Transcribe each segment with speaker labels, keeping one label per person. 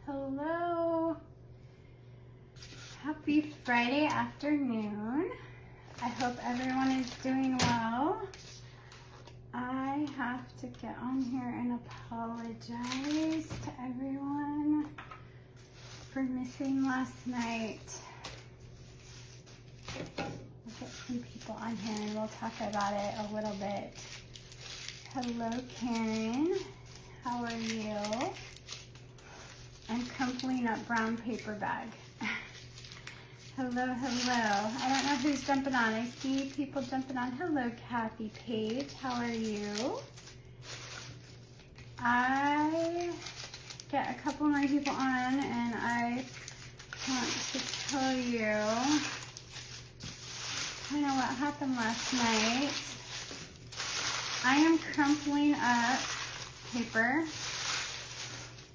Speaker 1: Hello. Happy Friday afternoon. I hope everyone is doing well. I have to get on here and apologize to everyone for missing last night. We'll get some people on here and we'll talk about it a little bit. Hello, Karen. How are you? I'm crumpling up brown paper bag. Hello, hello. I don't know who's jumping on. I see people jumping on. Hello, Kathy Page. How are you? I get a couple more people on and I want to tell you kind of what happened last night. I am crumpling up paper.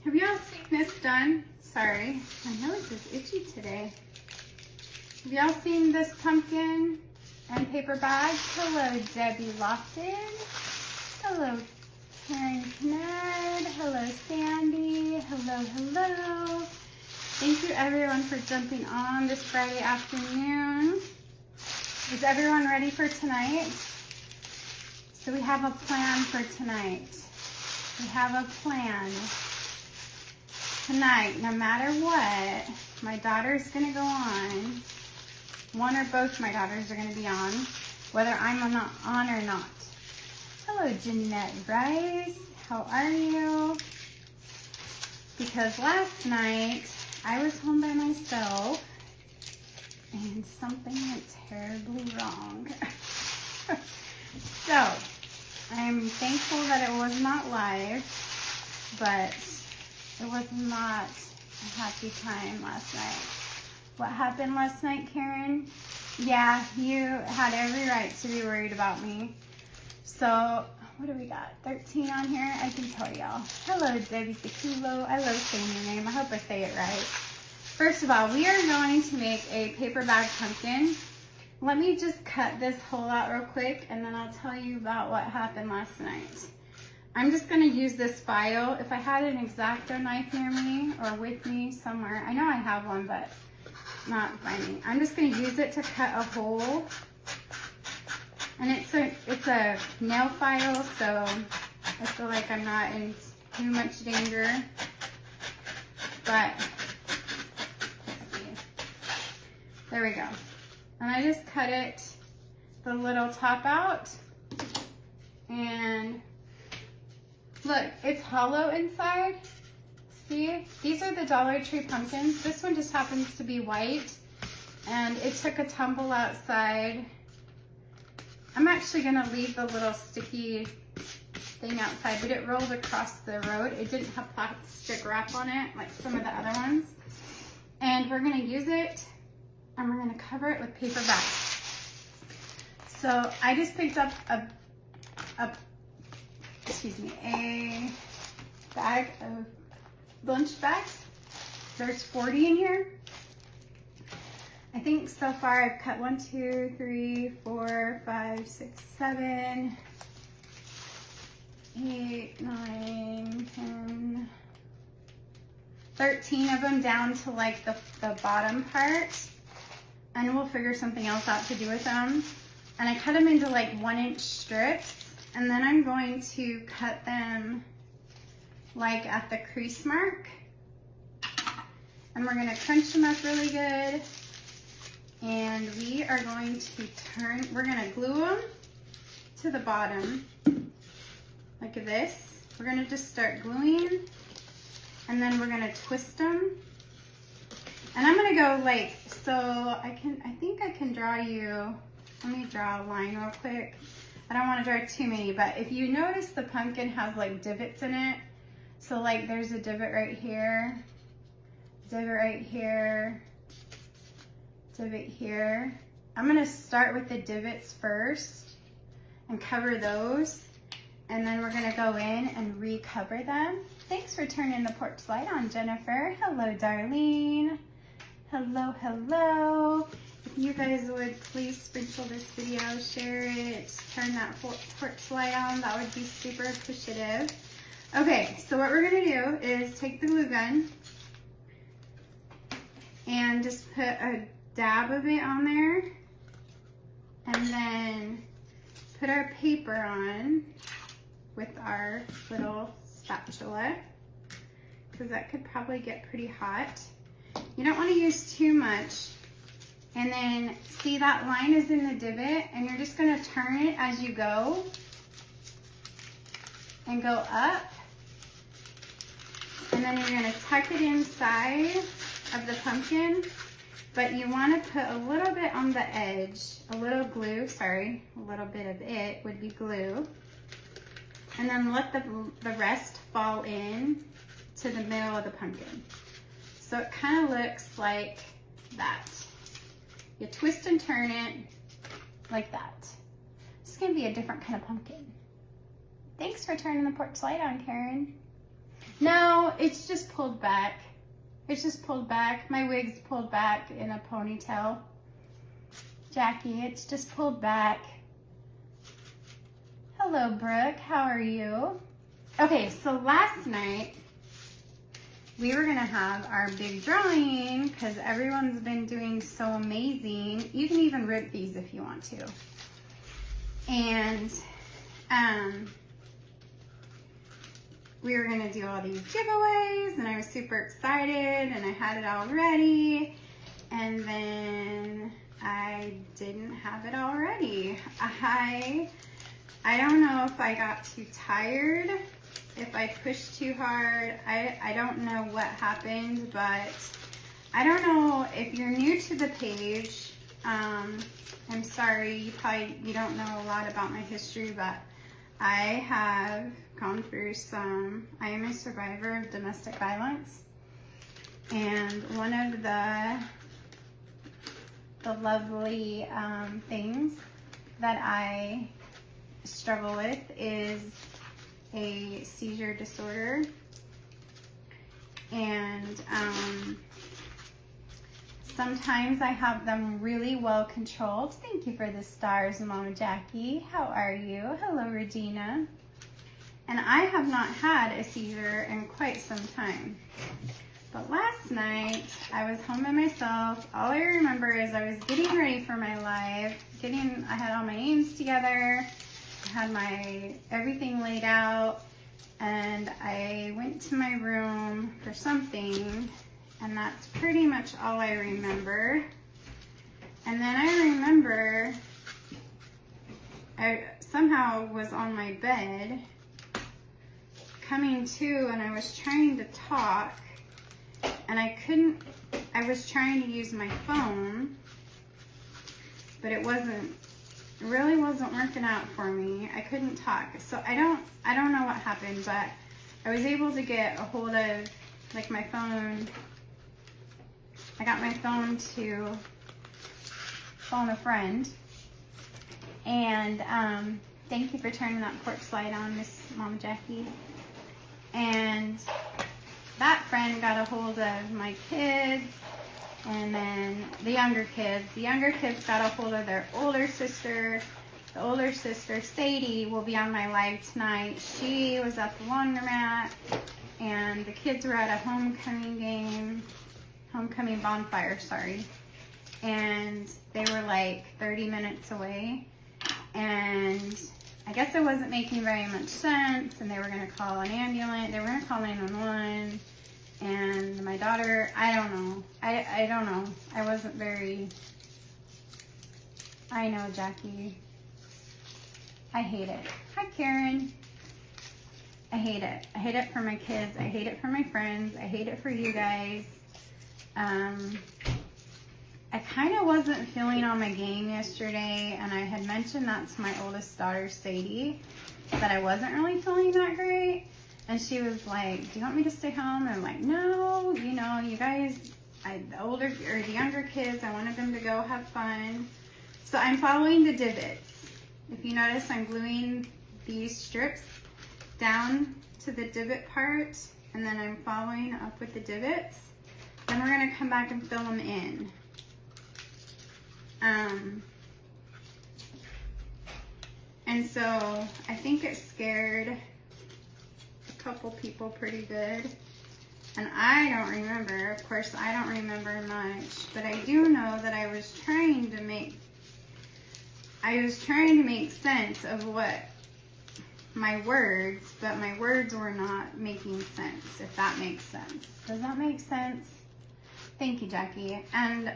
Speaker 1: Have you all seen this done? Sorry, my nose is itchy today. Have y'all seen this pumpkin and paper bag? Hello, Debbie Lofton. Hello, Karen Kned. Hello, Sandy. Hello, hello. Thank you everyone for jumping on this Friday afternoon. Is everyone ready for tonight? So we have a plan for tonight. We have a plan. Tonight, no matter what, my daughter's gonna go on. One or both my daughters are gonna be on, whether I'm on or not. Hello, Jeanette Rice. How are you? Because last night, I was home by myself and something went terribly wrong. So, I'm thankful that it was not live, but it was not a happy time last night. What happened last night, Karen? Yeah, you had every right to be worried about me. So, what do we got? 13 on here? I can tell y'all. Hello, Debbie Teculo. I love saying your name. I hope I say it right. First of all, we are going to make a paper bag pumpkin. Let me just cut this hole out real quick and then I'll tell you about what happened last night. I'm just going to use this file. If I had an X-Acto knife near me or with me somewhere, I know I have one, but not by me. I'm just going to use it to cut a hole. And it's a nail file, so I feel like I'm not in too much danger. But, let's see. There we go. And I just cut it, the little top out. And look, it's hollow inside. See, these are the Dollar Tree pumpkins. This one just happens to be white. And it took a tumble outside. I'm actually gonna leave the little sticky thing outside, but it rolled across the road. It didn't have plastic wrap on it like some of the other ones. And we're gonna use it and we're gonna cover it with paper bags. So I just picked up a bag of lunch bags. There's 40 in here. I think so far I've cut 1, 2, 3, 4, 5, 6, 7, 8, 9, 10, 13 of them down to like the bottom part. And we'll figure something else out to do with them. And I cut them into like 1-inch strips. And then I'm going to cut them like at the crease mark. And we're gonna crunch them up really good. And we are going to we're gonna glue them to the bottom like this. We're gonna just start gluing and then we're gonna twist them. And I'm gonna go like, so I think I can draw you, let me draw a line real quick. I don't wanna draw too many, but if you notice the pumpkin has like divots in it. So like there's a divot right here, divot right here, divot here. I'm gonna start with the divots first and cover those. And then we're gonna go in and recover them. Thanks for turning the porch light on, Jennifer. Hello, Darlene. Hello, hello. If you guys would please sprinkle this video, share it, turn that porch light on, that would be super appreciative. Okay, so what we're gonna do is take the glue gun and just put a dab of it on there, and then put our paper on with our little spatula, because that could probably get pretty hot. You don't want to use too much. And then see that line is in the divot, and you're just going to turn it as you go and go up. And then you're going to tuck it inside of the pumpkin, but you want to put a little bit on the edge, a little glue, sorry, a little bit of it would be glue. And then let the rest fall in to the middle of the pumpkin. So it kind of looks like that. You twist and turn it like that. It's gonna be a different kind of pumpkin. Thanks for turning the porch light on, Karen. No, it's just pulled back. It's just pulled back. My wig's pulled back in a ponytail. Jackie, it's just pulled back. Hello, Brooke, how are you? Okay, so last night, we were gonna have our big drawing because everyone's been doing so amazing. You can even rip these if you want to. And we were gonna do all these giveaways, and I was super excited, and I had it all ready, and then I didn't have it all ready. I don't know if I got too tired, if I pushed too hard. I don't know what happened, but I don't know if you're new to the page. I'm sorry, you don't know a lot about my history, but I have gone through I am a survivor of domestic violence, and one of the lovely things that I struggle with is a seizure disorder, and sometimes I have them really well controlled. Thank you for the stars, Mama Jackie. How are you? Hello, Regina. And I have not had a seizure in quite some time. But last night, I was home by myself. All I remember is I was getting ready for my live, I had all my names together, I had my everything laid out, and I went to my room for something, and that's pretty much all I remember. And then I remember I somehow was on my bed, coming to, and I was trying to talk, and I was trying to use my phone, but it really wasn't working out for me. I couldn't talk. So I don't know what happened, but I was able to get a hold of my phone. I got my phone to phone a friend, and thank you for turning that porch light on, Miss Mama Jackie. And that friend got a hold of my kids, and then the younger kids got a hold of their older sister. The older sister, Sadie, will be on my live tonight. She was at the laundromat, and the kids were at a homecoming bonfire, sorry. And they were like 30 minutes away, and I guess it wasn't making very much sense, and they were going to call an ambulance. They were going to call 911, and my daughter, I don't know. I don't know. I wasn't very, I know, Jackie. I hate it. Hi, Karen. I hate it. I hate it for my kids. I hate it for my friends. I hate it for you guys. I kind of wasn't feeling on my game yesterday, and I had mentioned that to my oldest daughter, Sadie, that I wasn't really feeling that great. And she was like, do you want me to stay home? And I'm like, no, you guys, the younger kids, I wanted them to go have fun. So I'm following the divots. If you notice, I'm gluing these strips down to the divot part, and then I'm following up with the divots. Then we're gonna come back and fill them in. And so I think it scared a couple people pretty good. And I don't remember, of course, I don't remember much, but I do know that I was trying to make sense of what my words, but my words were not making sense, if that makes sense. Does that make sense? Thank you, Jackie. And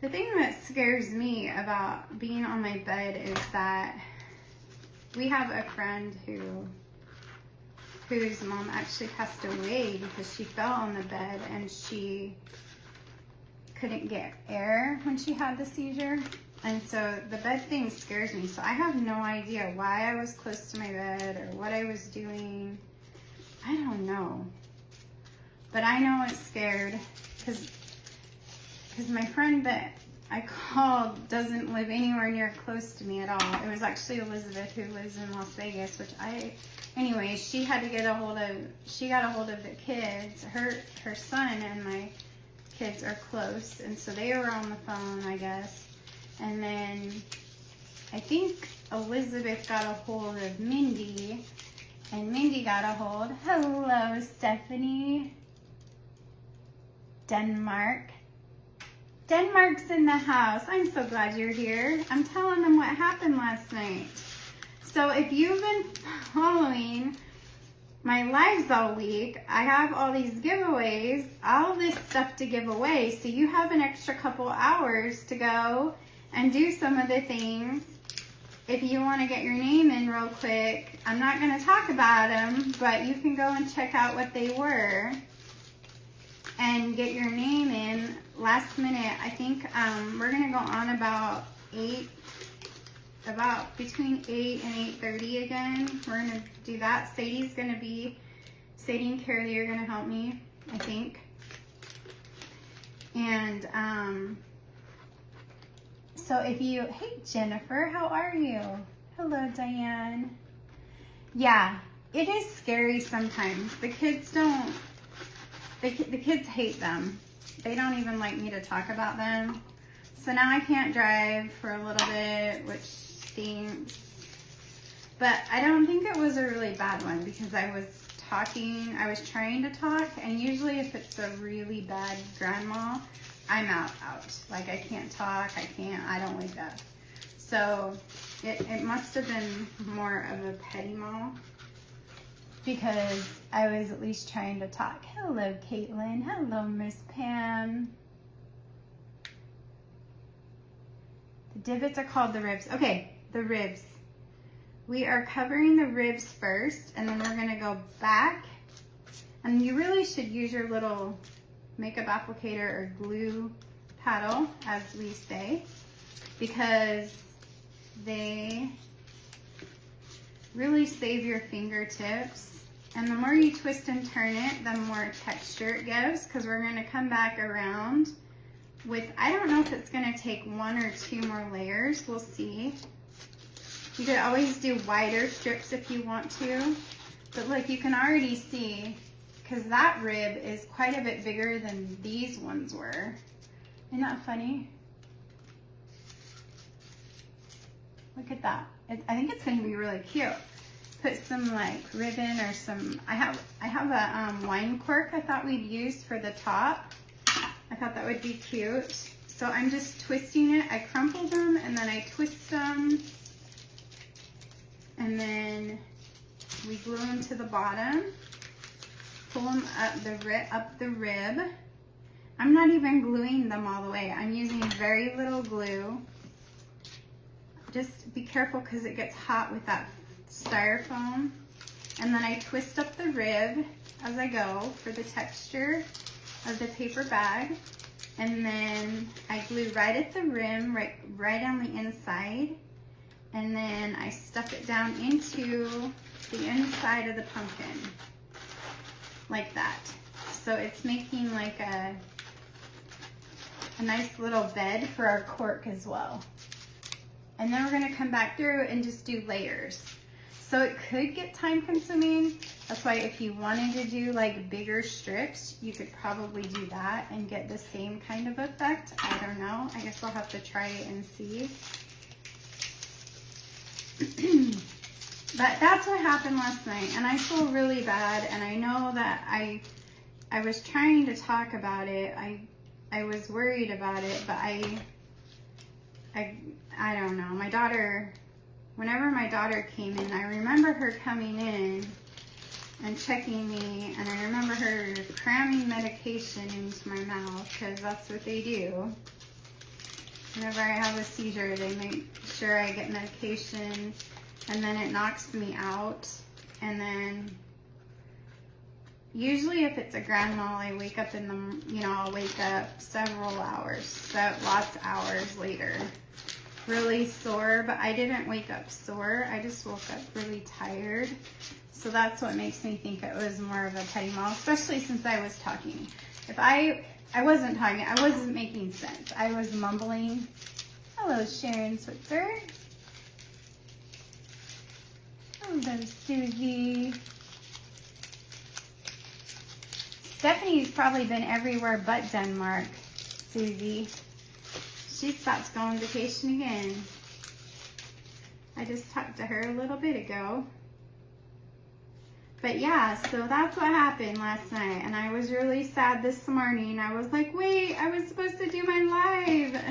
Speaker 1: the thing that scares me about being on my bed is that we have a friend whose mom actually passed away because she fell on the bed and she couldn't get air when she had the seizure. And so the bed thing scares me. So I have no idea why I was close to my bed or what I was doing. I don't know. But I know it's scared because my friend that I called doesn't live anywhere near close to me at all. It was actually Elizabeth, who lives in Las Vegas, anyway, she got a hold of the kids. Her son and my kids are close, and so they were on the phone, I guess. And then I think Elizabeth got a hold of Mindy, and Mindy got a hold. Hello, Stephanie. Denmark's in the house. I'm so glad you're here. I'm telling them what happened last night. So if you've been following my lives all week, I have all these giveaways, all this stuff to give away. So you have an extra couple hours to go and do some of the things. If you want to get your name in real quick, I'm not going to talk about them, but you can go and check out what they were and get your name in last minute. I think we're going to go on about between 8 and 8:30 again. We're going to do that. Sadie and Carly are going to help me, I think. And so hey Jennifer, how are you? Hello, Diane. Yeah, it is scary sometimes. The kids hate them. They don't even like me to talk about them. So now I can't drive for a little bit, which stinks. But I don't think it was a really bad one because I was trying to talk, and usually if it's a really bad grand mal, I'm out. Like I can't talk, I don't wake up. So it must have been more of a petty mal because I was at least trying to talk. Hello, Caitlin. Hello, Miss Pam. The divots are called the ribs. Okay, the ribs. We are covering the ribs first, and then we're gonna go back. And you really should use your little makeup applicator or glue paddle, as we say, because they really save your fingertips. And the more you twist and turn it, the more texture it gives, because we're going to come back around with, I don't know if it's going to take 1 or 2 more layers. We'll see. You could always do wider strips if you want to. But look, you can already see, because that rib is quite a bit bigger than these ones were. Isn't that funny? Look at that. I think it's going to be really cute. Put some like ribbon or some, I have a wine cork I thought we'd use for the top. I thought that would be cute. So I'm just twisting it. I crumple them and then I twist them. And then we glue them to the bottom. Pull them up the rib. I'm not even gluing them all the way. I'm using very little glue. Just be careful because it gets hot with that styrofoam. And then I twist up the rib as I go for the texture of the paper bag. And then I glue right at the rim, right on the inside. And then I stuff it down into the inside of the pumpkin, like that. So it's making like a nice little bed for our cork as well. And then we're gonna come back through and just do layers. So it could get time consuming. That's why if you wanted to do like bigger strips, you could probably do that and get the same kind of effect. I don't know, I guess I'll have to try it and see. But that's what happened last night, and I feel really bad, and I know that I was trying to talk about it. I was worried about it, but I don't know. My daughter, whenever my daughter came in, I remember her coming in and checking me, and I remember her cramming medication into my mouth, because that's what they do. Whenever I have a seizure, they make sure I get medication, and then it knocks me out. And then usually if it's a grand mal, I wake up in the, I'll wake up several hours, lots of hours later, really sore. But I didn't wake up sore. I just woke up really tired. So that's what makes me think it was more of a petit mal, especially since I was talking. If I wasn't talking, I wasn't making sense. I was mumbling. Hello, Sharon Switzer. Hello, Susie. Stephanie's probably been everywhere but Denmark, Susie. She's about to go on vacation again. I just talked to her a little bit ago. But yeah, so that's what happened last night, and I was really sad this morning. I was like, wait, I was supposed to do my live.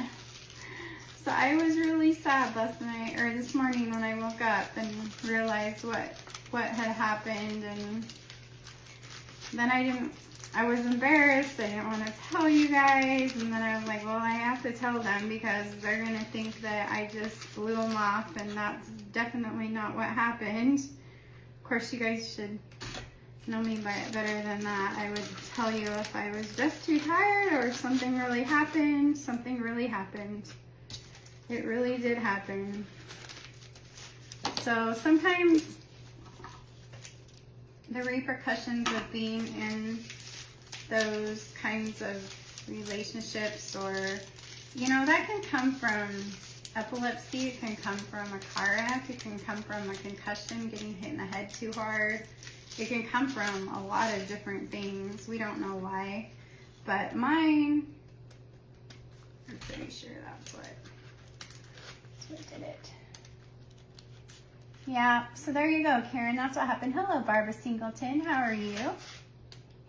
Speaker 1: So I was really sad last night, or this morning when I woke up and realized what had happened. And then I was embarrassed. I didn't want to tell you guys, and then I was like, well, I have to tell them because they're going to think that I just blew them off, and that's definitely not what happened. Of course, you guys should know me better than that. I would tell you if I was just too tired or something really happened. Something really happened. It really did happen. So sometimes the repercussions of being in those kinds of relationships, or, that can come from epilepsy, it can come from a car wreck, it can come from a concussion, getting hit in the head too hard. It can come from a lot of different things. We don't know why. But mine, I'm pretty sure that's what did it. Yeah, so there you go, Karen. That's what happened. Hello, Barbara Singleton. How are you?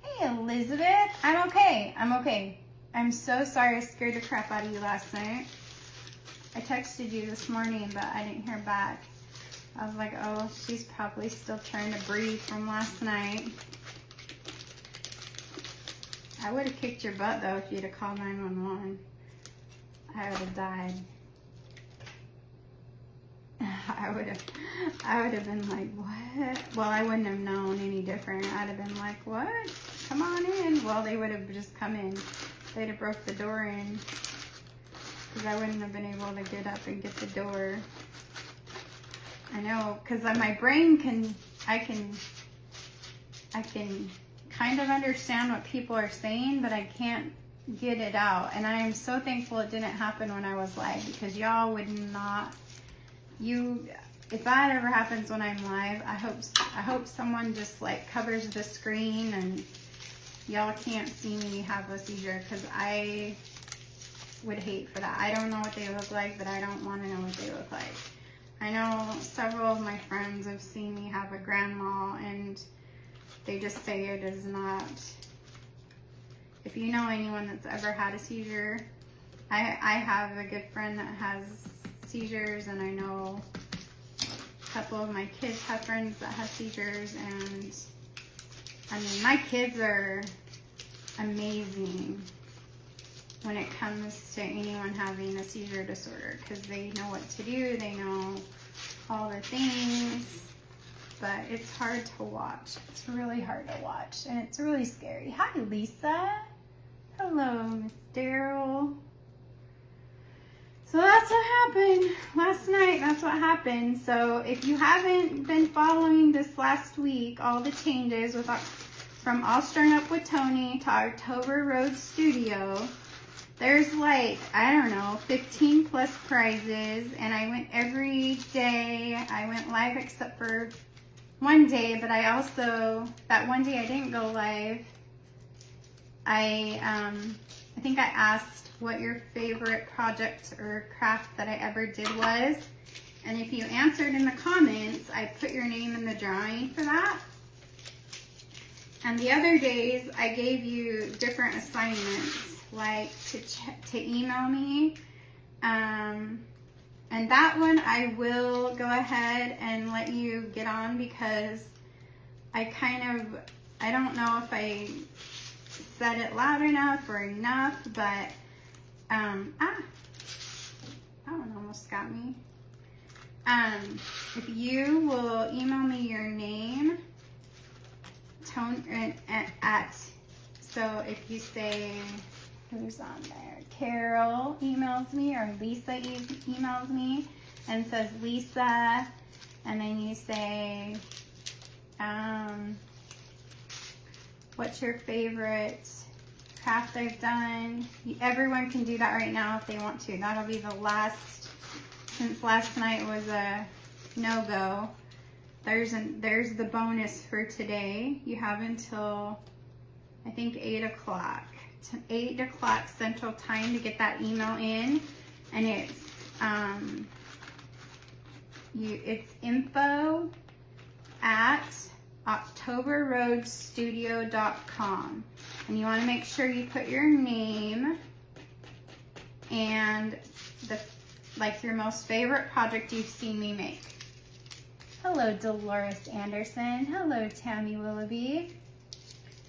Speaker 1: Hey, Elizabeth. I'm okay. I'm so sorry I scared the crap out of you last night. I texted you this morning, but I didn't hear back. I was like, oh, she's probably still trying to breathe from last night. I would have kicked your butt, though, if you'd have called 911. I would have died. I would have been like, what? Well, I wouldn't have known any different. I'd have been like, what? Come on in. Well, they would have just come in. They'd have broke the door in, because I wouldn't have been able to get up and get the door. I know, because my brain I can kind of understand what people are saying, but I can't get it out. And I am so thankful it didn't happen when I was live, because y'all would not, if that ever happens when I'm live, I hope someone just like covers the screen and y'all can't see me have a seizure, because I would hate for that. I don't know what they look like, but I don't want to know what they look like. I know several of my friends have seen me have a grand mal, and they just say it is not. If you know anyone that's ever had a seizure, I have a good friend that has seizures, and I know a couple of my kids have friends that have seizures, and I mean, my kids are amazing when it comes to anyone having a seizure disorder, because they know what to do, they know all the things, but it's hard to watch. It's really hard to watch, and it's really scary. Hi, Lisa. Hello, Miss Daryl. So that's what happened last night. That's what happened. So if you haven't been following this last week, all the changes from All Strung Up with Tony to October Road Studio, there's like, I don't know, 15 plus prizes, and I went every day. I went live except for one day, but I also, that one day I didn't go live. I think I asked what your favorite project or craft that I ever did was, And if you answered in the comments, I put your name in the drawing for that. And the other days, I gave you different assignments, like to email me. And that one I will go ahead and let you get on because I don't know if I said it loud enough or enough, but, that one almost got me. If you will email me your name, so if you say, who's on there? Carol emails me or Lisa emails me and says Lisa, and then you say, what's your favorite craft I've done? Everyone can do that right now if they want to. That'll be the last, since last night was a no-go. There's the bonus for today. You have until, I think, 8 o'clock. 8 o'clock Central Time to get that email in. And it's info@octoberroadstudio.com. And you want to make sure you put your name and your most favorite project you've seen me make. Hello, Dolores Anderson. Hello, Tammy Willoughby.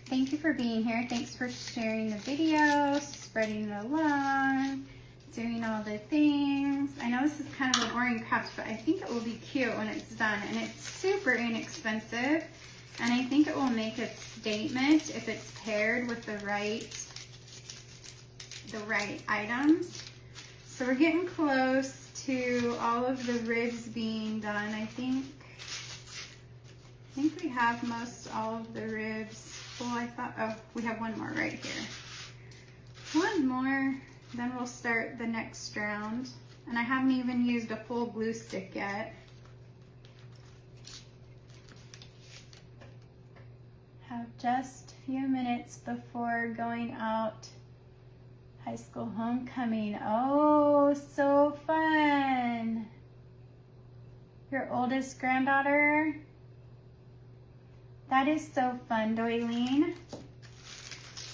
Speaker 1: Thank you for being here. Thanks for sharing the video, spreading it along, doing all the things. I know this is kind of a boring craft, but I think it will be cute when it's done. And it's super inexpensive. And I think it will make a statement if it's paired with the right items. So we're getting close to all of the ribs being done. I think we have most all of the ribs. Well, we have one more right here. One more, then we'll start the next round. And I haven't even used a full glue stick yet. Have just a few minutes before going out. High school homecoming. Oh, so fun. Your oldest granddaughter? That is so fun, Doylene.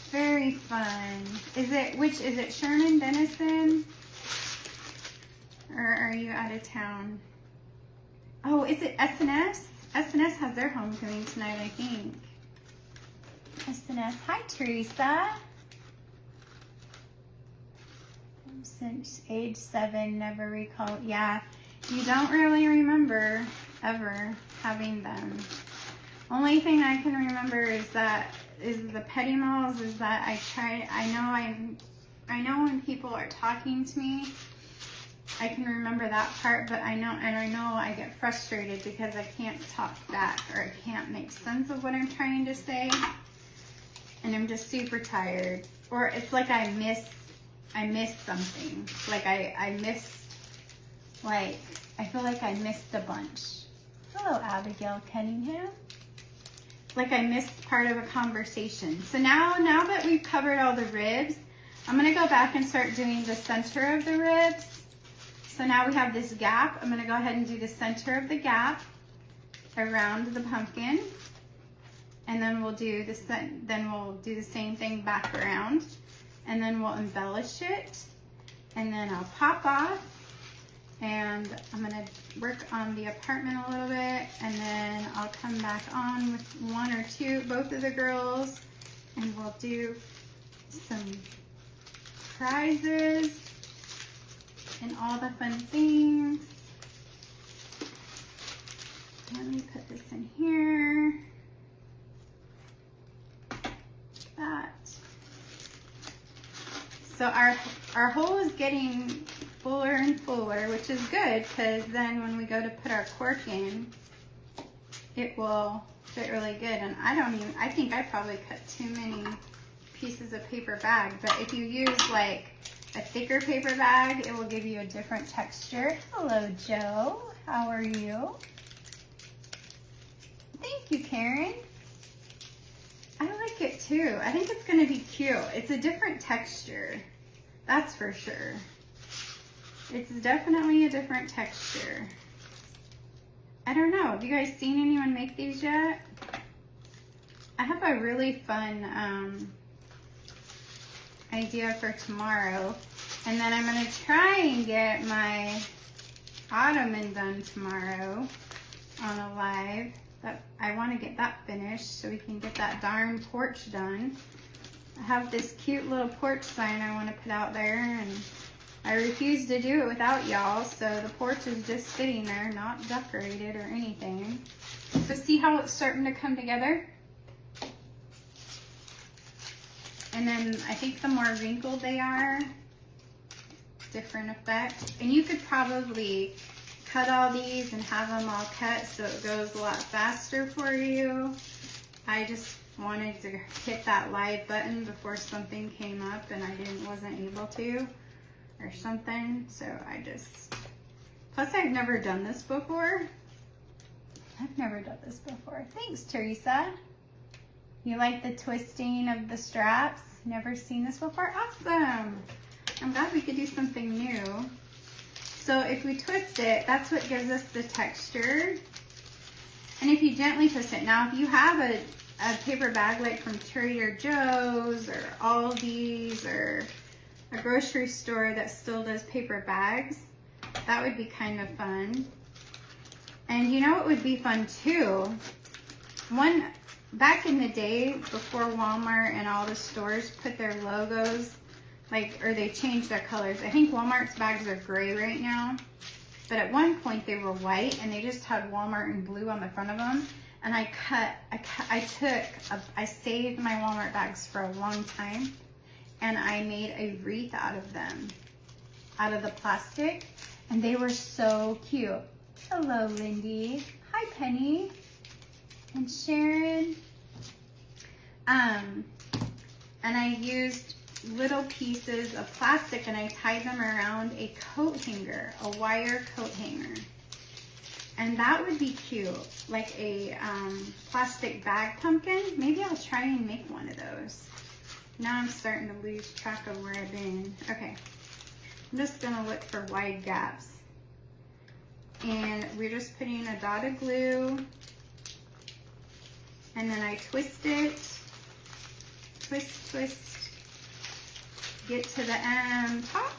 Speaker 1: Very fun. Is it Sherman Denison? Or are you out of town? Oh, is it SNS? SNS has their homecoming tonight, I think. SNS. Hi, Teresa. Since age 7, never recall. Yeah, you don't really remember ever having them. Only thing I can remember is the Petty Malls. Is that I know when people are talking to me, I can remember that part, but I know I get frustrated because I can't talk back or I can't make sense of what I'm trying to say, and I'm just super tired. Or it's like I missed something. Like I feel like I missed a bunch. Hello, Abigail Cunningham. Like I missed part of a conversation. So now that we've covered all the ribs, I'm gonna go back and start doing the center of the ribs. So now we have this gap. I'm gonna go ahead and do the center of the gap around the pumpkin. And then we'll do the same thing back around. And then we'll embellish it. And then I'll pop off. And I'm gonna work on the apartment a little bit, and then I'll come back on with one or two, both of the girls, and we'll do some prizes and all the fun things. Let me put this in here. That. So our hole is getting fuller and fuller, which is good because then when we go to put our cork in, it will fit really good. And I think I probably cut too many pieces of paper bag, but if you use like a thicker paper bag, it will give you a different texture. Hello, Joe. How are you? Thank you, Karen. I like it too. I think it's gonna be cute. It's a different texture, that's for sure. It's definitely a different texture. I don't know. Have you guys seen anyone make these yet? I have a really fun idea for tomorrow. And then I'm going to try and get my ottoman done tomorrow on a live. I want to get that finished so we can get that darn porch done. I have this cute little porch sign I want to put out there, and I refuse to do it without y'all, so the porch is just sitting there, not decorated or anything. So see how it's starting to come together? And then I think the more wrinkled they are, different effects. And you could probably cut all these and have them all cut so it goes a lot faster for you. I just wanted to hit that live button before something came up and I wasn't able to or something. So plus I've never done this before. Thanks, Teresa. You like the twisting of the straps? Never seen this before? Awesome. I'm glad we could do something new. So if we twist it, that's what gives us the texture. And if you gently twist it, now if you have a paper bag like from Trader Joe's or Aldi's or a grocery store that still does paper bags, that would be kind of fun. And you know what would be fun too? Back in the day, before Walmart and all the stores put their logos, or they changed their colors. I think Walmart's bags are gray right now, but at one point they were white and they just had Walmart in blue on the front of them. And I saved my Walmart bags for a long time, and I made a wreath out of them, out of the plastic, and they were so cute. Hello, Lindy. Hi, Penny. And Sharon. And I used little pieces of plastic and I tied them around a coat hanger, a wire coat hanger. And that would be cute, like a plastic bag pumpkin. Maybe I'll try and make one of those. Now I'm starting to lose track of where I've been. Okay, I'm just gonna look for wide gaps. And we're just putting a dot of glue, and then I twist it, twist, get to the top,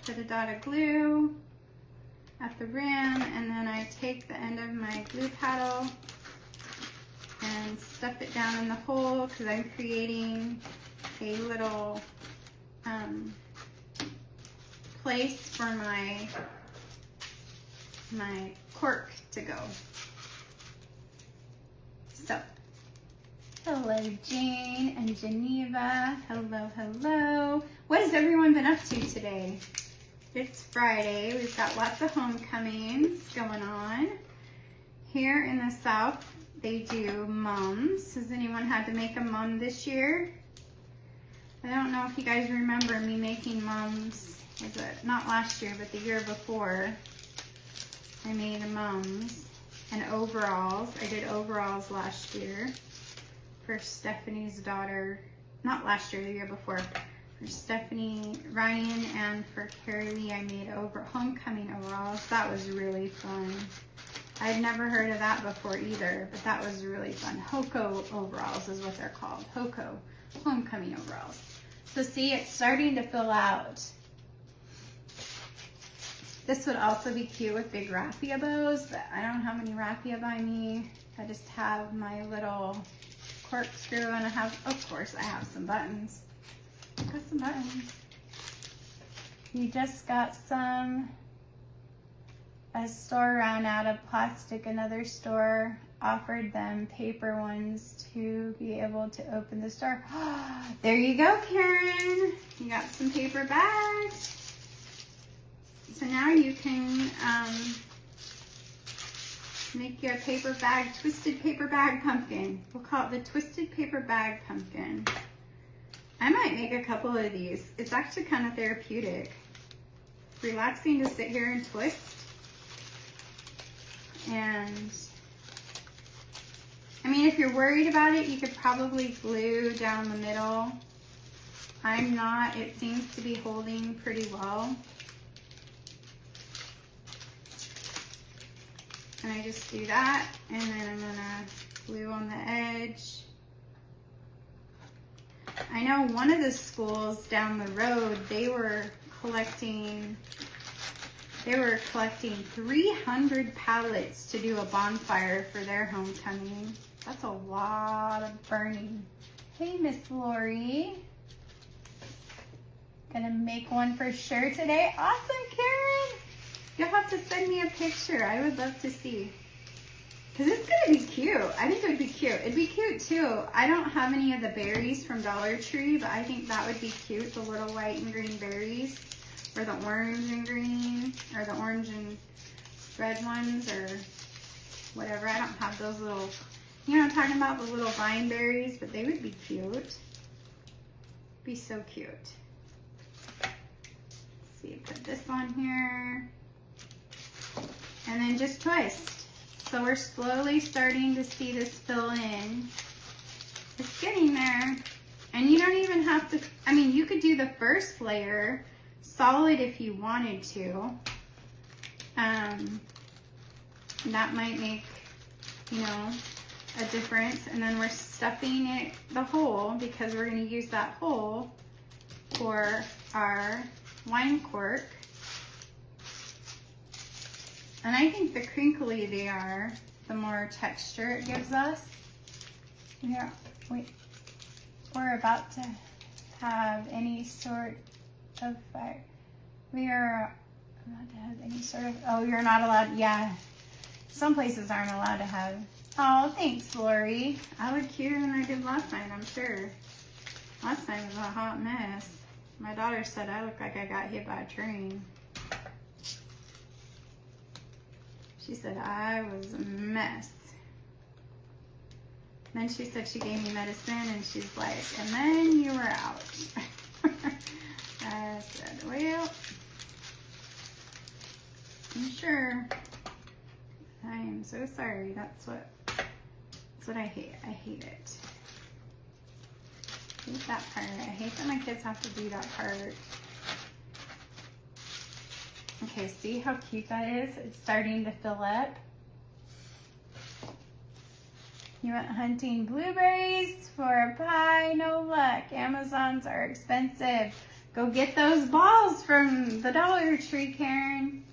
Speaker 1: put a dot of glue at the rim, and then I take the end of my glue paddle and stuff it down in the hole because I'm creating a little place for my cork to go. So, hello Jane and Geneva. Hello, hello. What has everyone been up to today? It's Friday. We've got lots of homecomings going on. Here in the South, they do mums. Has anyone had to make a mum this year? I don't know if you guys remember me making mums. Was it not last year, but the year before? I made mums and overalls. I did overalls last year for Stephanie's daughter. Not last year, the year before. For Stephanie, Ryan, and for Carrie Lee, I made homecoming overalls. That was really fun. I'd never heard of that before either, but that was really fun. HOCO overalls is what they're called. HOCO, homecoming overalls. So see, it's starting to fill out. This would also be cute with big raffia bows, but I don't have any raffia by me. I just have my little corkscrew, and I have, of course, I have some buttons. Got some buttons. You just got some. A store ran out of plastic. Another store offered them paper ones to be able to open the store. There you go, Karen. You got some paper bags. So now you can make your paper bag, twisted paper bag pumpkin. We'll call it the twisted paper bag pumpkin. I might make a couple of these. It's actually kind of therapeutic. Relaxing to sit here and twist. And I mean, if you're worried about it, you could probably glue down the middle. I'm not. It seems to be holding pretty well. And I just do that, and then I'm gonna glue on the edge. I know one of the schools down the road, they were collecting 300 pallets to do a bonfire for their homecoming. That's a lot of burning. Hey, Miss Lori. Gonna make one for sure today. Awesome, Karen. You'll have to send me a picture. I would love to see. Because it's gonna be cute. I think it would be cute. It'd be cute too. I don't have any of the berries from Dollar Tree, but I think that would be cute. The little white and green berries. Or the orange and green. Or the orange and red ones. Or whatever. I don't have those little, you know what I'm talking about? The little vine berries. But they would be cute. Be so cute. Let's see, put this on here. And then just twist. So we're slowly starting to see this fill in. It's getting there. And you don't even have to, I mean, you could do the first layer solid if you wanted to. That might make, you know, a difference. And then we're stuffing it the hole because we're going to use that hole for our wine cork. And I think the crinkly they are, the more texture it gives us. We're about to have any sort of fire. We are allowed to have any sort of, oh, you're not allowed, yeah. Some places aren't allowed to have. Oh, thanks, Lori. I look cuter than I did last night, I'm sure. Last night was a hot mess. My daughter said I look like I got hit by a train. She said I was a mess. Then she said she gave me medicine and she's like, and then you were out. I said, well, I'm sure. I am so sorry. That's what I hate. I hate it. I hate that part. I hate that my kids have to do that part. Okay, see how cute that is? It's starting to fill up. You went hunting blueberries for a pie? No luck. Amazons are expensive. Go get those balls from the Dollar Tree, Karen.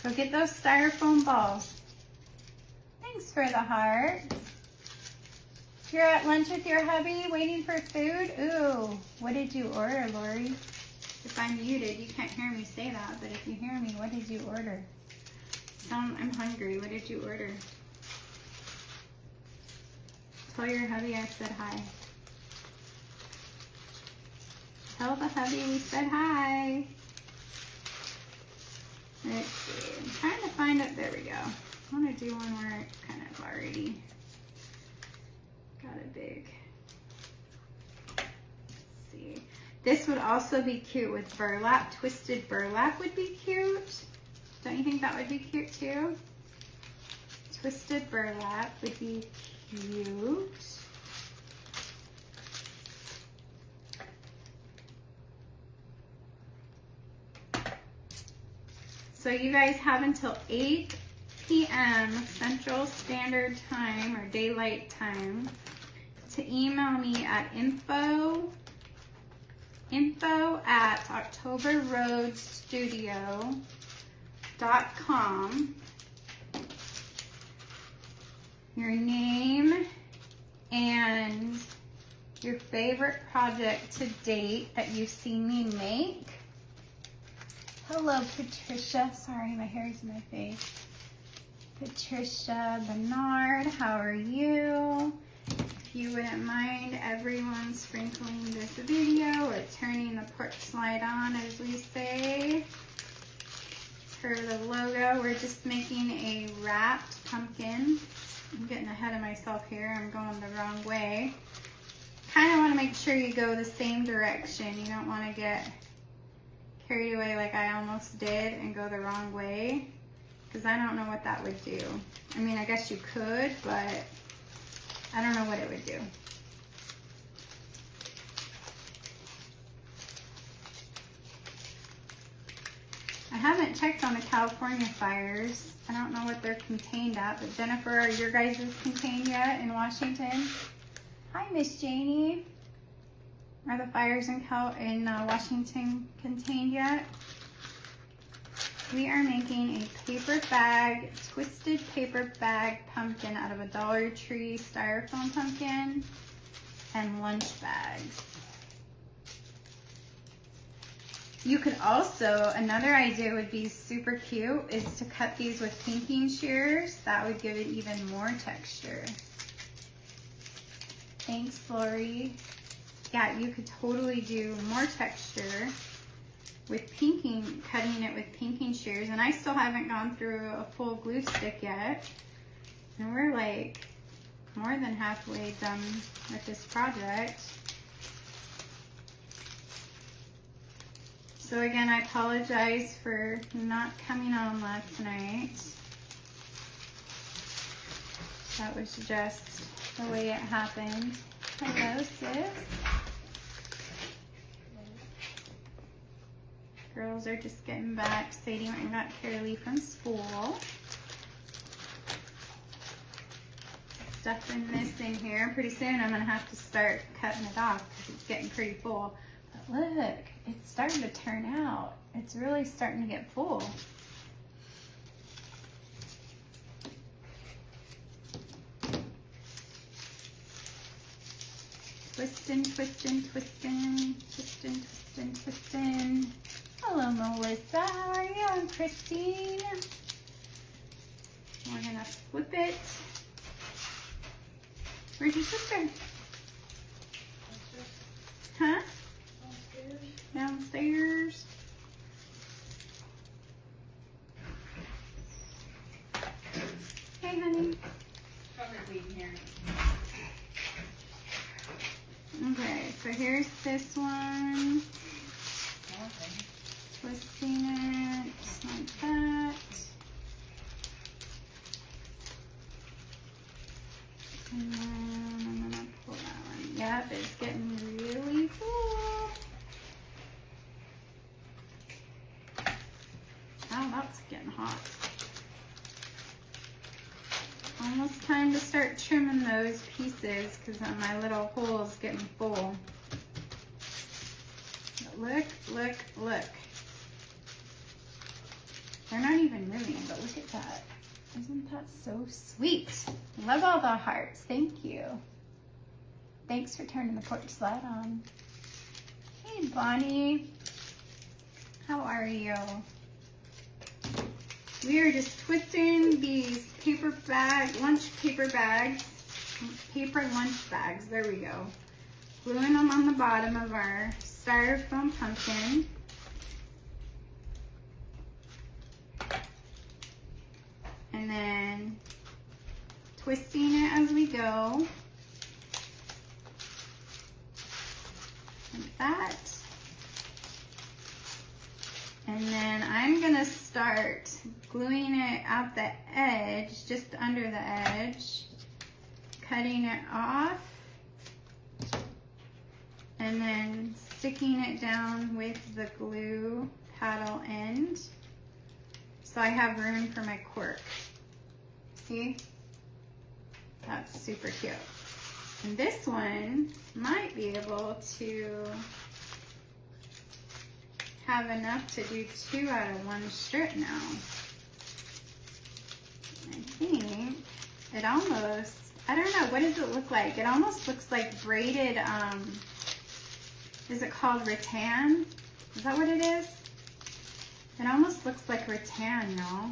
Speaker 1: Go get those styrofoam balls. Thanks for the hearts. You're at lunch with your hubby waiting for food? Ooh, what did you order, Lori? If I'm muted, you can't hear me say that, but if you hear me, what did you order? I'm hungry. What did you order? Tell your hubby I said hi. Tell the hubby we said hi. Let's see. I'm trying to find it. There we go. I want to do one where it kind of already got a big. Let's see. This would also be cute with burlap. Twisted burlap would be cute. Don't you think that would be cute too? Twisted burlap would be cute. So you guys have until 8 p.m. Central Standard Time or Daylight Time to email me at info@octoberroadstudio.com. Your name and your favorite project to date that you've seen me make. Hello, Patricia. Sorry, my hair's in my face. Patricia Bernard, how are you? If you wouldn't mind everyone sprinkling this video or turning the porch light on, as we say. For the logo, we're just making a wrapped pumpkin. I'm getting ahead of myself here. I'm going the wrong way. Kind of want to make sure you go the same direction. You don't want to get carried away like I almost did and go the wrong way, because I don't know what that would do. I mean, I guess you could, but I don't know what it would do. I haven't haven't checked on the California fires. I don't know what they're contained at, but Jennifer, are your guys' contained yet in Washington? Hi, Miss Janie. Are the fires in Washington contained yet? We are making a paper bag, twisted paper bag pumpkin out of a Dollar Tree styrofoam pumpkin and lunch bags. You could also, another idea would be super cute, is to cut these with pinking shears. That would give it even more texture. Thanks, Lori. Yeah, you could totally do more texture with pinking, cutting it with pinking shears. And I still haven't gone through a full glue stick yet. And we're like more than halfway done with this project. So again, I apologize for not coming on last night. That was just the way it happened. Hello, sis. Girls are just getting back. Sadie went and got Carolee from school. Stuffing this in here. Pretty soon I'm gonna have to start cutting it off because it's getting pretty full. But look, it's starting to turn out. It's really starting to get full. Twisting, twisting, twisting, twisting, twisting, twisting. Hello, Melissa. How are you? I'm Christine. We're gonna flip it. Where's your sister? Huh? Downstairs. Hey, honey. Okay, so here's this one. Twisting it like that. And then I'm gonna pull that one. Yep, it's getting really full. Oh, that's getting hot. Almost time to start trimming those pieces because my little hole is getting full. But look, look, look. They're not even moving, but look at that. Isn't that so sweet? Love all the hearts. Thank you. Thanks for turning the porch light on. Hey, Bonnie. How are you? We are just twisting these paper lunch bags, there we go. Gluing them on the bottom of our styrofoam pumpkin. And then twisting it as we go. Like that. And then I'm gonna start gluing it at the edge, just under the edge, cutting it off, and then sticking it down with the glue paddle end. So I have room for my cork. See? That's super cute. And this one might be able to have enough to do 2 out of 1 strip now. I think it almost, I don't know, what does it look like? It almost looks like braided, is it called rattan? Is that what it is? It almost looks like rattan, y'all.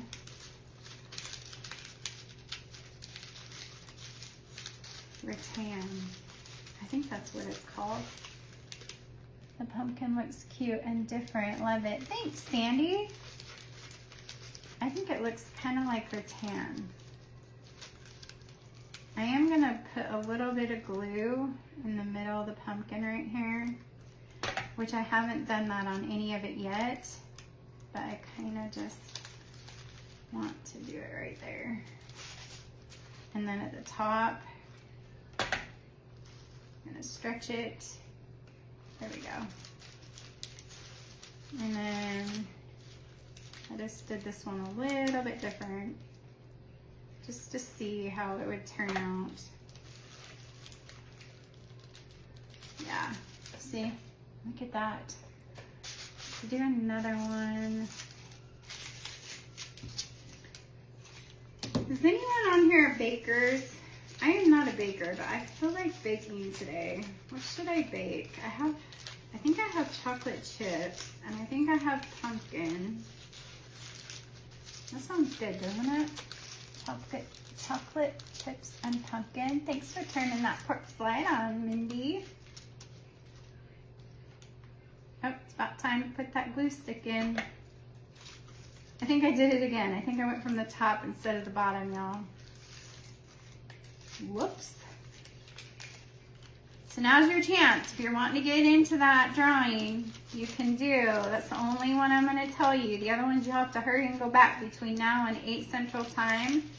Speaker 1: Rattan. I think that's what it's called. The pumpkin looks cute and different. Love it. Thanks, Sandy. I think it looks kind of like rattan. I am going to put a little bit of glue in the middle of the pumpkin right here, which I haven't done that on any of it yet, but I kind of just want to do it right there. And then at the top, I'm going to stretch it. There we go. And then I just did this one a little bit different, just to see how it would turn out. Yeah, see, look at that. Let's do another one. Is anyone on here bakers? I am not a baker, but I feel like baking today. What should I bake? I think I have chocolate chips, and I think I have pumpkin. That sounds good, doesn't it? Chocolate chips and pumpkin. Thanks for turning that pork slide on, Mindy. Oh, it's about time to put that glue stick in. I think I did it again. I think I went from the top instead of the bottom, y'all. Whoops. So now's your chance. If you're wanting to get into that drawing, you can do. That's the only one I'm going to tell you. The other ones you'll have to hurry and go back between now and 8 Central Time.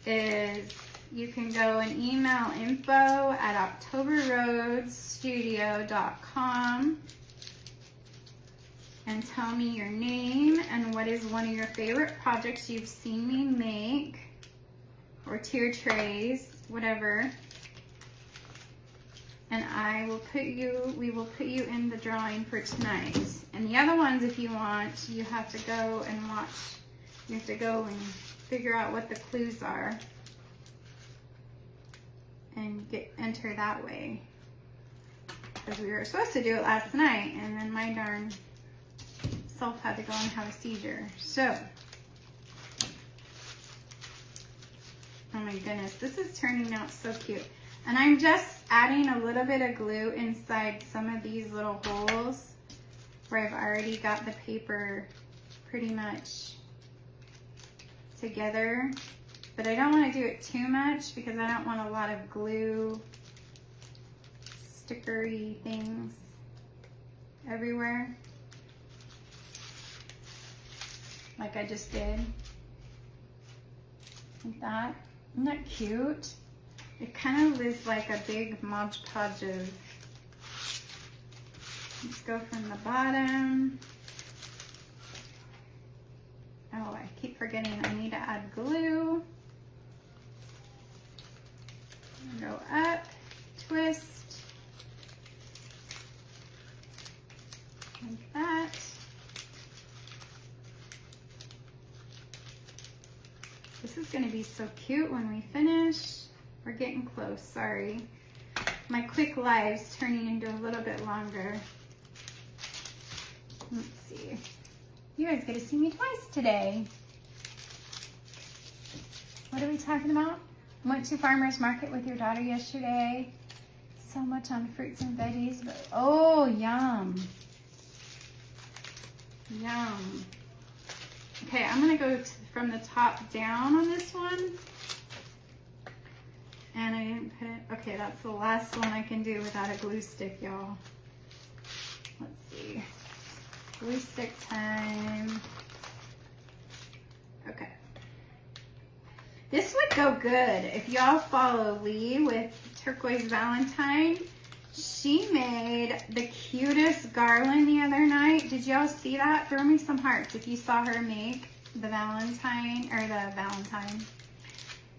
Speaker 1: Is you can go and email info@octoberroadsstudio.com and tell me your name and what is one of your favorite projects you've seen me make, or tier trays, whatever. And we will put you in the drawing for tonight. And the other ones, if you want, you have to go and watch. You have to go and figure out what the clues are and enter that way. Because we were supposed to do it last night, and then my darn self had to go and have a seizure. So, oh my goodness, this is turning out so cute. And I'm just adding a little bit of glue inside some of these little holes where I've already got the paper pretty much together. But I don't want to do it too much because I don't want a lot of glue, stickery things everywhere. Like I just did. Like that. Isn't that cute? It kind of is like a big Mod Podge of. Let's go from the bottom. Oh, I keep forgetting I need to add glue. Go up, twist, like that. This is going to be so cute when we finish. We're getting close, sorry. My quick live's turning into a little bit longer. Let's see. You guys get to see me twice today. What are we talking about? Went to farmer's market with your daughter yesterday. So much on fruits and veggies, but oh, yum. Yum. Okay, I'm gonna go from the top down on this one. And I didn't put it, okay, that's the last one I can do without a glue stick, y'all. Let's see. Glue stick time. Okay. This would go good if y'all follow Lee with Turquoise Valentine. She made the cutest garland the other night. Did y'all see that? Throw me some hearts if you saw her make the Valentine, or the Valentine.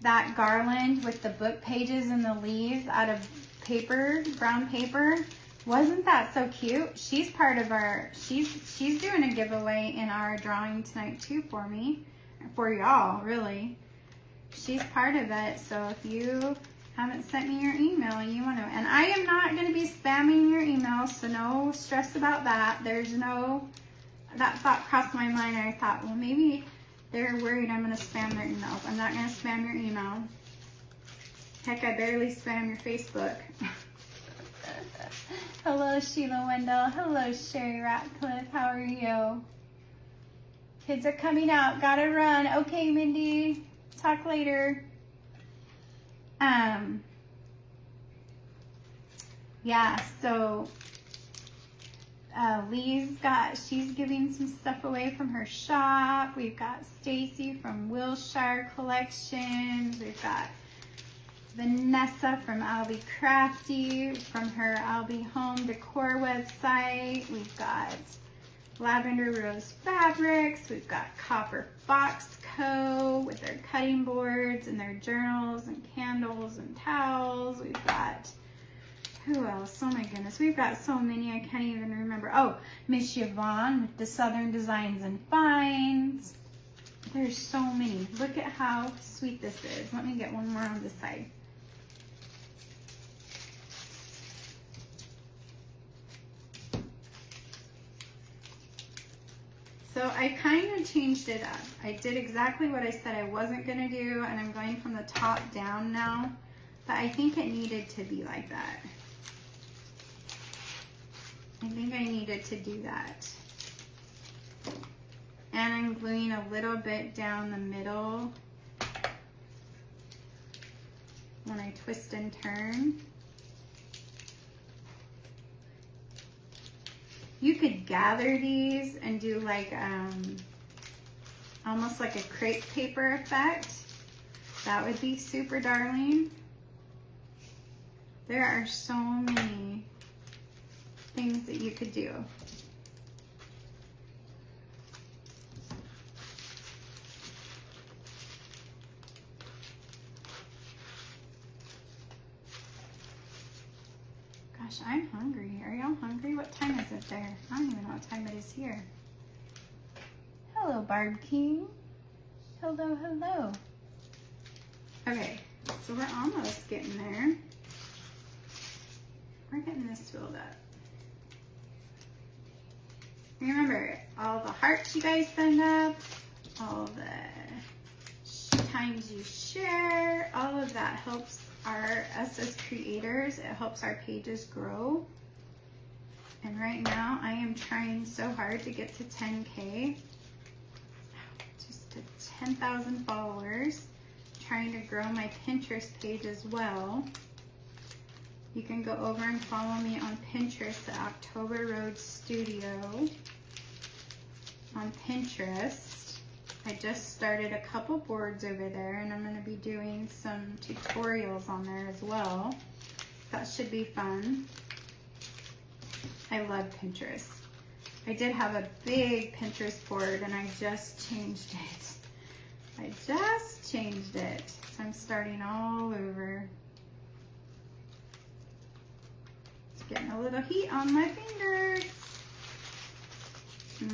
Speaker 1: That garland with the book pages and the leaves out of paper, brown paper. Wasn't that so cute? She's part of our, she's doing a giveaway in our drawing tonight too for me, for y'all, really. She's part of it, so if you haven't sent me your email and you want to, and I am not going to be spamming your email, so no stress about that. There's no, that thought crossed my mind, and I thought, well, maybe they're worried I'm going to spam their emails. I'm not going to spam your email. Heck, I barely spam your Facebook. Hello, Sheila Wendell. Hello, Sherry Ratcliffe. How are you? Kids are coming out. Gotta run. Okay, Mindy. Talk later. Yeah, so she's giving some stuff away from her shop. We've got Stacy from Wilshire Collections. We've got Vanessa from Albie Crafty from her Albie Home Decor website. We've got Lavender Rose Fabrics. We've got Copper Fox Co. with their cutting boards and their journals and candles and towels. We've got, who else? Oh my goodness, we've got so many I can't even remember. Oh, Miss Yvonne with the Southern Designs and Finds. There's so many. Look at how sweet this is. Let me get one more on this side. So I kind of changed it up. I did exactly what I said I wasn't gonna do, and I'm going from the top down now, but I think it needed to be like that. I think I needed to do that. And I'm gluing a little bit down the middle when I twist and turn. You could gather these and do like almost like a crepe paper effect. That would be super darling. There are so many things that you could do. Gosh, I'm hungry. Are y'all hungry? What time is it there? I don't even know what time it is here. Hello, Barb King. Hello, hello. Okay, so we're almost getting there. We're getting this filled up. Remember, all the hearts you guys send up, all the times you share, all of that helps us as creators. It helps our pages grow. And right now I am trying so hard to get to 10K, just to 10,000 followers, trying to grow my Pinterest page as well. You can go over and follow me on Pinterest at October Road Studio on Pinterest. I just started a couple boards over there, and I'm going to be doing some tutorials on there as well. That should be fun. I love Pinterest. I did have a big Pinterest board, and I just changed it. I just changed it. So I'm starting all over. It's getting a little heat on my fingers.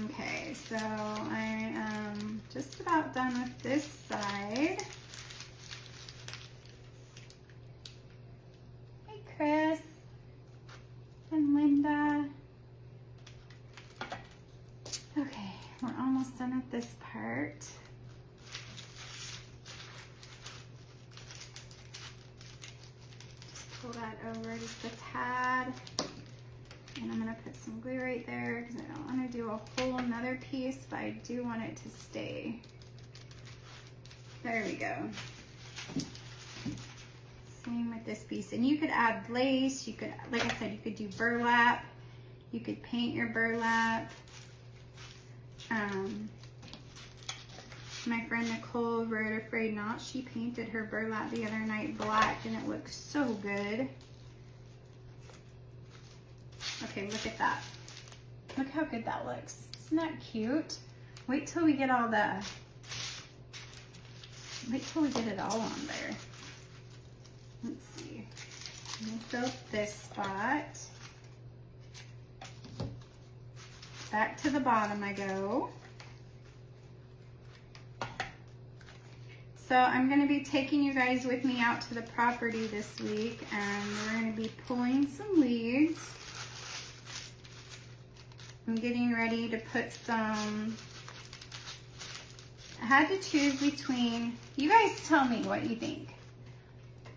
Speaker 1: Okay, so I am just about done with this side. Hey, Chris and Linda. Okay, we're almost done with this part. Just pull that over just a tad. And I'm going to put some glue right there because I don't want to do a whole another piece, but I do want it to stay. There we go. Same with this piece. And you could add lace. You could, like I said, you could do burlap. You could paint your burlap. My friend Nicole over at Afraid Not, she painted her burlap the other night black, and it looks so good. Okay, look at that. Look how good that looks. Isn't that cute? Wait till we get all the, wait till we get it all on there. Let's see. Let me fill this spot. Back to the bottom I go. So I'm going to be taking you guys with me out to the property this week, and we're going to be pulling some weeds. I'm getting ready to put some, I had to choose between, you guys tell me what you think.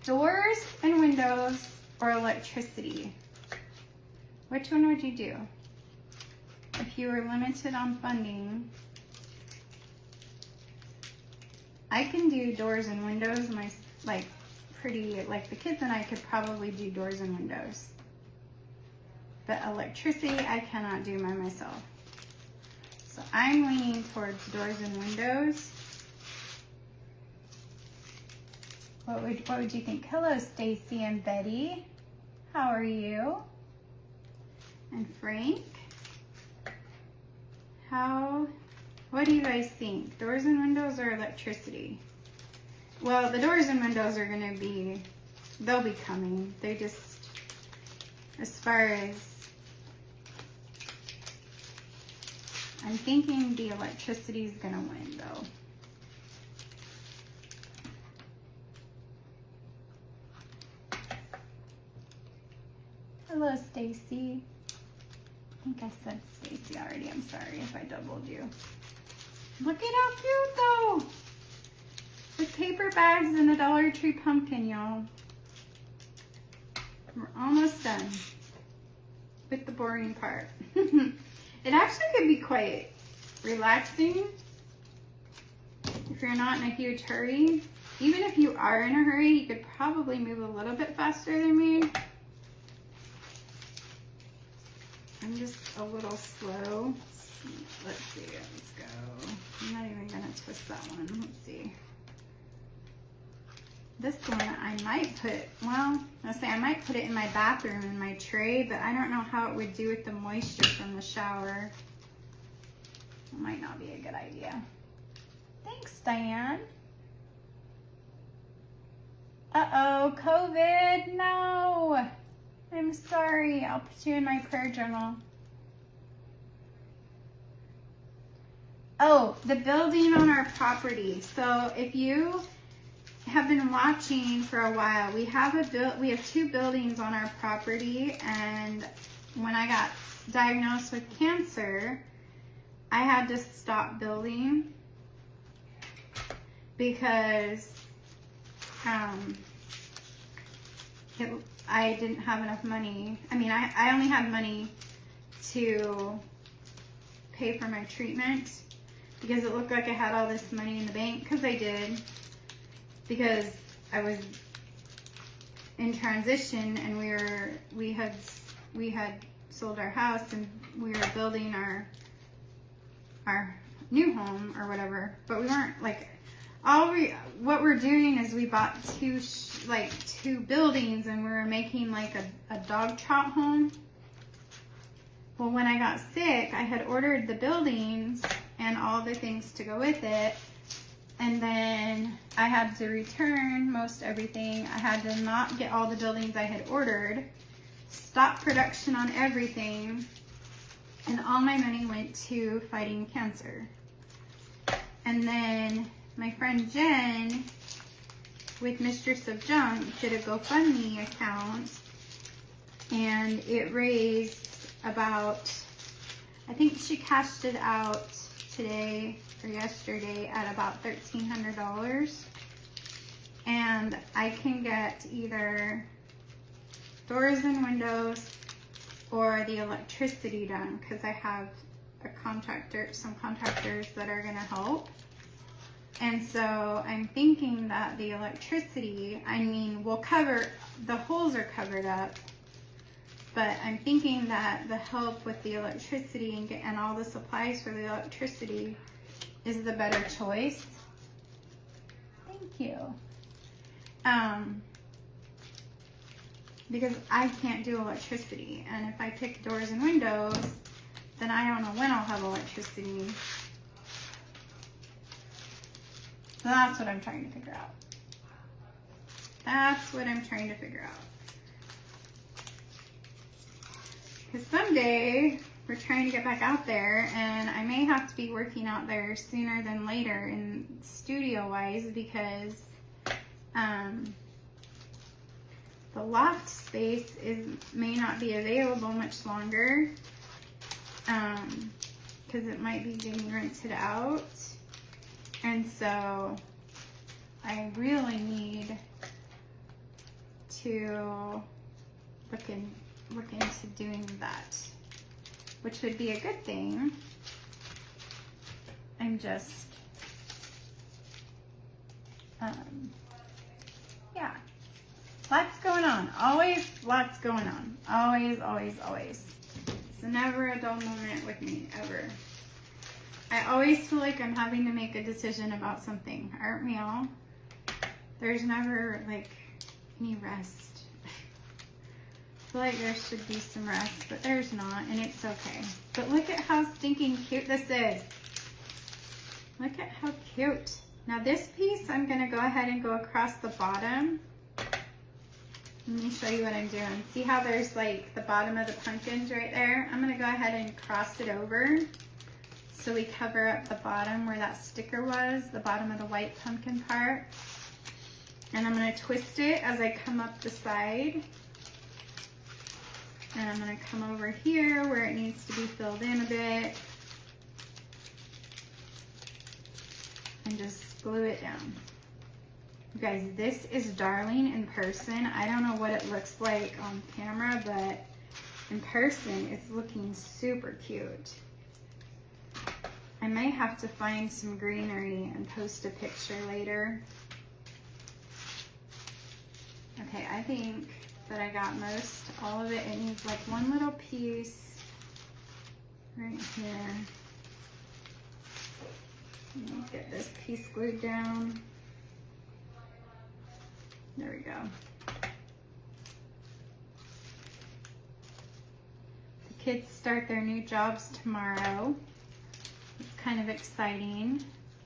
Speaker 1: Doors and windows or electricity? Which one would you do? If you were limited on funding. I can do doors and windows, like the kids and I could probably do doors and windows. But electricity, I cannot do by myself. So I'm leaning towards doors and windows. What would you think? Hello, Stacy and Betty. How are you? And Frank. What do you guys think? Doors and windows or electricity? Well, the doors and windows are gonna be, they'll be coming. They just, as far as, I'm thinking the electricity is gonna win though. Hello, Stacy. I think I said Stacy already. I'm sorry if I doubled you. Look at how cute though. With paper bags and a Dollar Tree pumpkin, y'all. We're almost done with the boring part. It actually could be quite relaxing if you're not in a huge hurry. Even if you are in a hurry, you could probably move a little bit faster than me. I'm just a little slow. Let's see, let's go. I'm not even gonna twist that one. Let's see. This one I might put, well, I might put it in my bathroom in my tray, but I don't know how it would do with the moisture from the shower. It might not be a good idea. Thanks, Diane. Uh-oh, COVID, no. I'm sorry, I'll put you in my prayer journal. Oh, the building on our property. So if you have been watching for a while, we have two buildings on our property, and when I got diagnosed with cancer, I had to stop building because I didn't have enough money. I mean, I only had money to pay for my treatment because it looked like I had all this money in the bank, because I did, because I was in transition and we had sold our house and we were building our new home or whatever, but we weren't like, what we're doing is we bought two buildings and we were making like a dog trot home. Well, when I got sick, I had ordered the buildings and all the things to go with it, and then I had to return most everything. I had to not get all the buildings I had ordered, stop production on everything, and all my money went to fighting cancer. And then my friend Jen with Mistress of Junk did a GoFundMe account, and it raised about, I think she cashed it out today or yesterday at about $1,300. And I can get either doors and windows or the electricity done, because I have some contractors that are gonna help. And so I'm thinking that the electricity, I mean, will cover, the holes are covered up, but I'm thinking that the help with the electricity and all the supplies for the electricity is the better choice. Thank you. Because I can't do electricity, and if I pick doors and windows, then I don't know when I'll have electricity. So that's what I'm trying to figure out. That's what I'm trying to figure out. Because someday we're trying to get back out there, and I may have to be working out there sooner than later in studio wise, because the loft space may not be available much longer, because it might be getting rented out. And so I really need to look into doing that, which would be a good thing. I'm just, yeah, lots going on. Always lots going on. Always, always, always. It's never a dull moment with me, ever. I always feel like I'm having to make a decision about something. Aren't we all? There's never like any rest. feel like there should be some rest, but there's not, and it's okay. But look at how stinking cute this is. Look at how cute. Now this piece, I'm gonna go ahead and go across the bottom. Let me show you what I'm doing. See how there's like the bottom of the pumpkins right there? I'm gonna go ahead and cross it over so we cover up the bottom where that sticker was, the bottom of the white pumpkin part. And I'm gonna twist it as I come up the side. And I'm gonna come over here where it needs to be filled in a bit. And just glue it down. You guys, this is darling in person. I don't know what it looks like on camera, but in person, it's looking super cute. I might have to find some greenery and post a picture later. Okay, I think that I got most all of it. It needs like one little piece right here. Let me get this piece glued down. There we go. The kids start their new jobs tomorrow. It's kind of exciting.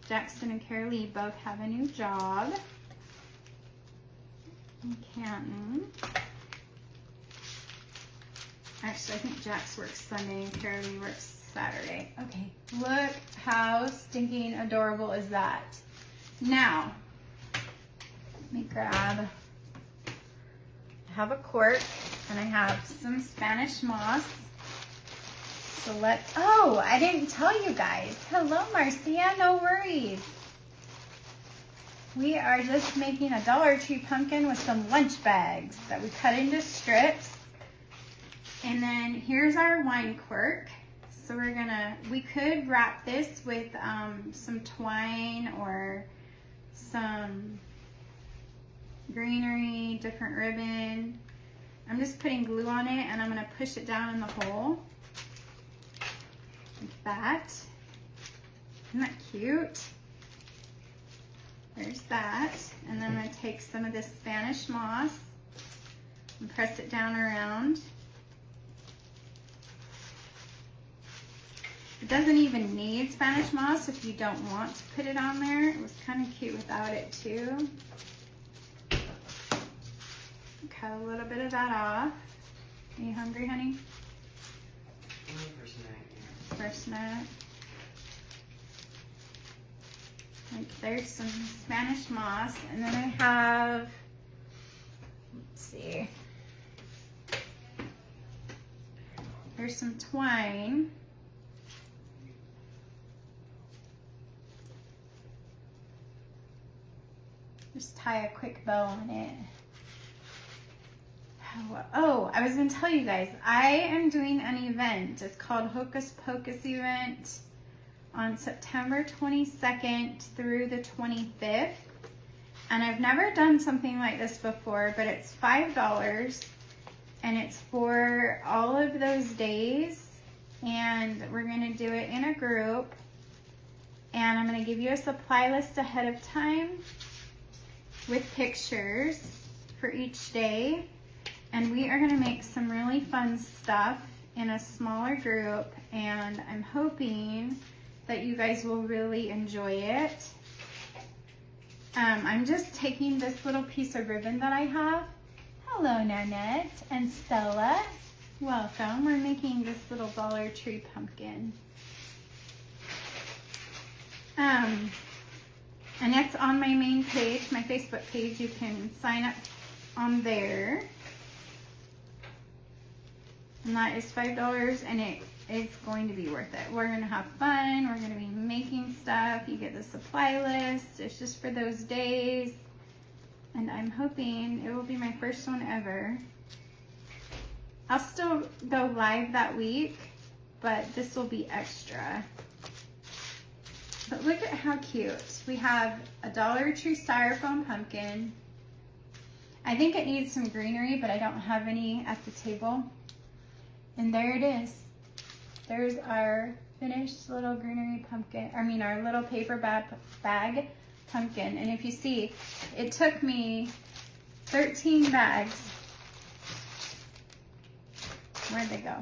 Speaker 1: Jackson and Carolee both have a new job in Canton. Actually, I think Jax works Sunday and Carolee works Saturday. Okay, look how stinking adorable is that. Now, let me grab, I have a cork and I have some Spanish moss. So oh, I didn't tell you guys. Hello, Marcia, no worries. We are just making a Dollar Tree pumpkin with some lunch bags that we cut into strips. And then here's our wine cork. So we could wrap this with some twine or some greenery, different ribbon. I'm just putting glue on it and I'm gonna push it down in the hole. Like that. Isn't that cute? There's that. And then I'm gonna take some of this Spanish moss and press it down around. It doesn't even need Spanish moss if you don't want to put it on there. It was kind of cute without it too. Cut a little bit of that off. Are you hungry, honey? First night. Like there's some Spanish moss, and then I have, let's see, there's some twine. Just tie a quick bow on it. Oh, I was going to tell you guys, I am doing an event. It's called Hocus Pocus event on September 22nd through the 25th. And I've never done something like this before, but it's $5 and it's for all of those days. And we're going to do it in a group. And I'm going to give you a supply list ahead of time with pictures for each day. And we are gonna make some really fun stuff in a smaller group, and I'm hoping that you guys will really enjoy it. I'm just taking this little piece of ribbon that I have. Hello, Nanette and Stella. Welcome. We're making this little Dollar Tree pumpkin. And it's on my main page, my Facebook page. You can sign up on there. And that is $5, and it's going to be worth it. We're going to have fun. We're going to be making stuff. You get the supply list. It's just for those days. And I'm hoping it will be my first one ever. I'll still go live that week, but this will be extra. But look at how cute. We have a Dollar Tree styrofoam pumpkin. I think it needs some greenery, but I don't have any at the table. And there it is. There's our finished little greenery pumpkin, our little paper bag pumpkin. And if you see, it took me 13 bags Where'd they go?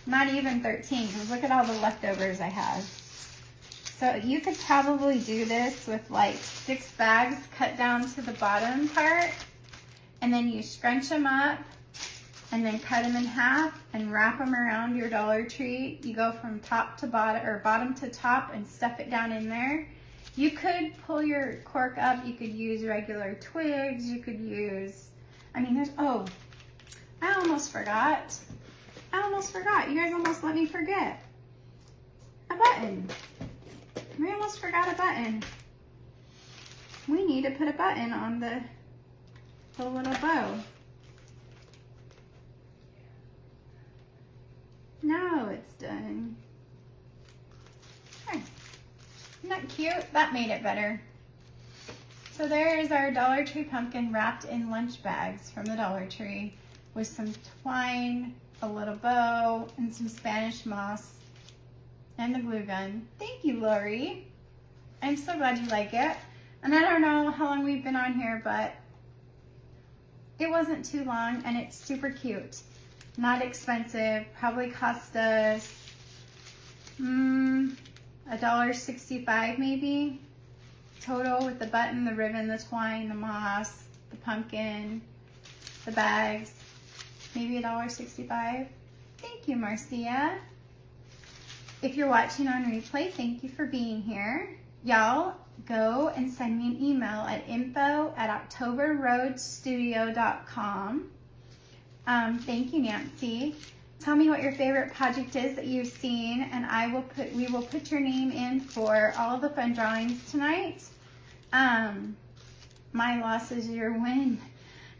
Speaker 1: Not even 13, because look at all the leftovers I have. So you could probably do this with like 6 bags cut down to the bottom part, and then you scrunch them up and then cut them in half and wrap them around your Dollar Tree. You go from top to bottom, or bottom to top, and stuff it down in there. You could pull your cork up. You could use regular twigs. You could use, I mean, there's, oh, I almost forgot. You guys almost let me forget. A button. We almost forgot a button. We need to put a button on the little bow. Now it's done. Okay. Isn't that cute? That made it better. So there is our Dollar Tree pumpkin wrapped in lunch bags from the Dollar Tree with some twine, a little bow, and some Spanish moss, and the glue gun. Thank you, Lori. I'm so glad you like it. And I don't know how long we've been on here, but it wasn't too long, and it's super cute. Not expensive, probably cost us $1.65 maybe total, with the button, the ribbon, the twine, the moss, the pumpkin, the bags. Maybe $1.65. Thank you, Marcia. If you're watching on replay, thank you for being here. Y'all, go and send me an email at info@octoberroadstudio.com. Thank you, Nancy. Tell me what your favorite project is that you've seen, and we will put your name in for all the fun drawings tonight. My loss is your win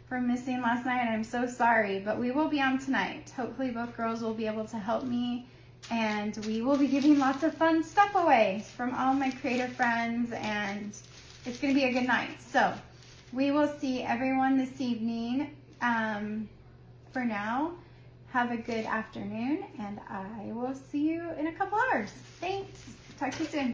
Speaker 1: for missing last night. I'm so sorry, but we will be on tonight. Hopefully both girls will be able to help me, and we will be giving lots of fun stuff away from all my creative friends, and it's going to be a good night. So we will see everyone this evening. For now, have a good afternoon, and I will see you in a couple hours. Thanks. Talk to you soon.